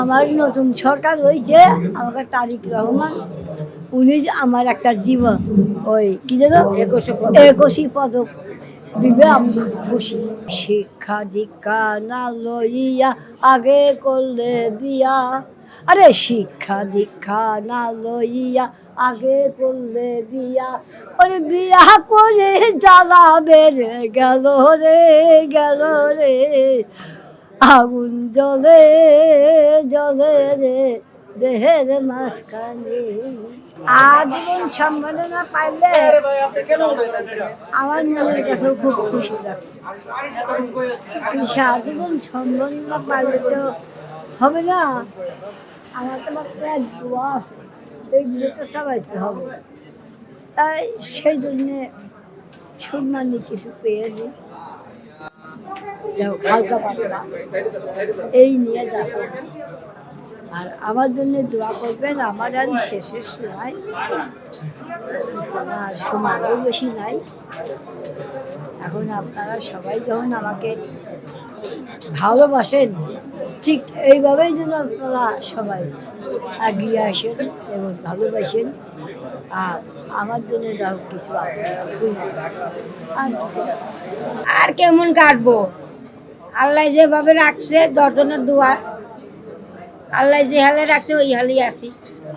আমার নতুন সরকার হয়েছে, আমাকে তারিক রহমান, উনি আমার একটা জীবন ওই কি যেন 21 পদক দিলে আমি খুশি। শিক্ষা দীক্ষা না লইয়া আগে করলে বিয়া, আরে শিক্ষা দীক্ষা না লইয়া আগে করলে বিয়া, ওরে বিয়া করে জ্বালা বেড়ে গেল রে, গেল রে, আগুন জ্বলে জ্বলে রে দেহের মাঝখানে। আজীবন সম্মাননা পাইলে আমার মনের কাছেও খুব খুশি লাগছে। আজীবন সম্মাননা পাইলে তো হবে না, আমার তো আমার পেট দোয়া আছে, এইগুলো তো চালাইতে হবে। তাই সেই জন্যে সম্মানী কিছু পেয়েছি, হালকা পাতলা এই নিয়ে যাবো। আর আমার জন্য দোয়া করবেন, আমার আর শেষ নাই, আর সময়ও বেশি নাই। এখন আপনারা সবাই যখন আমাকে ভালোবাসেন, ঠিক এইভাবেই যেন আপনারা সবাই এগিয়ে আসেন এবং ভালোবাসেন। আর আমার জন্য যাও কিছু আর কেমন কাটবো, আল্লাহ যেভাবে রাখছে দর্জনের দোয়া, আল্লাহ যে হালে রাখছে ওই হালেই আছি।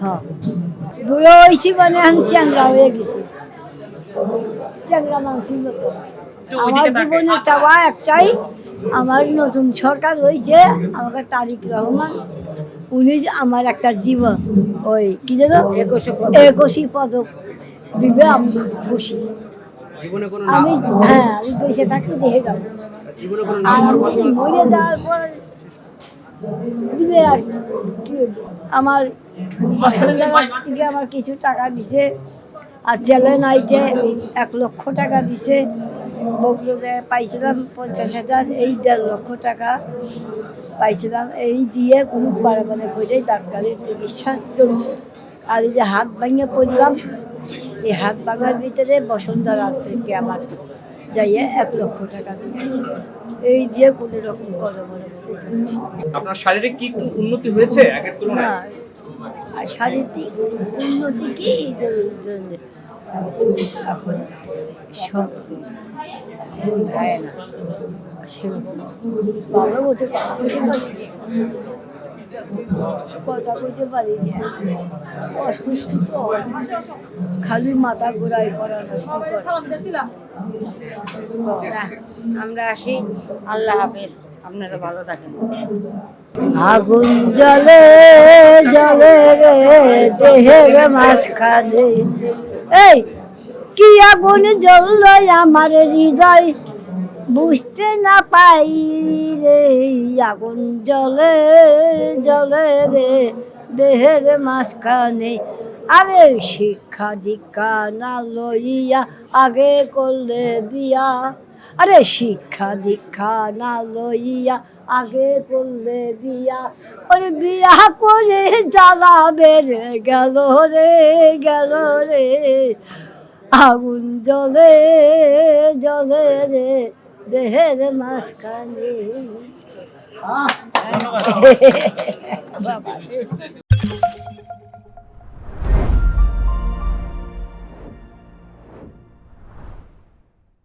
হ্যাঁ, বুড়ো হয়েছি মানে আমি চ্যাংরা হয়ে গেছি, চ্যাংরা মানছিল তো। আমার জীবনে চাওয়া একটাই, আমার নতুন সরকার হয়েছে, আমাকে তারিক রহমান, উনি আমার একটা জীবন ওই কি যেন 21 পদক দিলে আমি খুশি। আমি আমি বেঁচে থাকতে দেখে গেল, আর মরে যাওয়ার পর দিলে আর কি আমার থেকে আমার কিছু টাকা দিছে, আর চ্যালেঞ্জ আইতে 1 লক্ষ টাকা দিছে, বগুড়াতে পাইছিলাম 50,000, এই 1.5 লক্ষ টাকা পাইছিলাম। এই দিয়ে কোনো মানে করে ডাক্তারের চিকিৎসা চলছে। আর এই যে হাত ভাঙে পড়লাম, এই হাত ভাঙার ভিতরে বসুন্ধরার থেকে আমার যাইয়ে 1 লক্ষ টাকা দিয়েছে, এই দিয়ে কোনো রকম আপনার শারীরিক কি উন্নতি হয়েছে আগের তুলনায়? আর শারীরিক উন্নতি কি এখন সব হয় না সেরকম ভালো মতো কথা বলতে পারি না, অসুস্থ তো, খালি মাথা ঘোরায় আমরা আসি, আল্লাহ হাফেজ, আপনারা ভালো থাকেন। আগুন জ্বলে জ্বলে রে দেহের মাঝখানে, এই কি আগুন জ্বলল আমার হৃদয় বুঝতে না পাই রে, আগুন জ্বলে জ্বলে রে দেহের মাঝখানে, আরে শিক্ষা দীক্ষা না লইয়া আগে করলে বিয়া, আরে শিক্ষা দীক্ষা না লইয়া আগে করলে বিয়া, ওরে বিয়া করে জ্বালা বেড়ে গেল রে, গেল রে, আগুন জ্বলে জ্বলে রে দেহের মাঝখানে।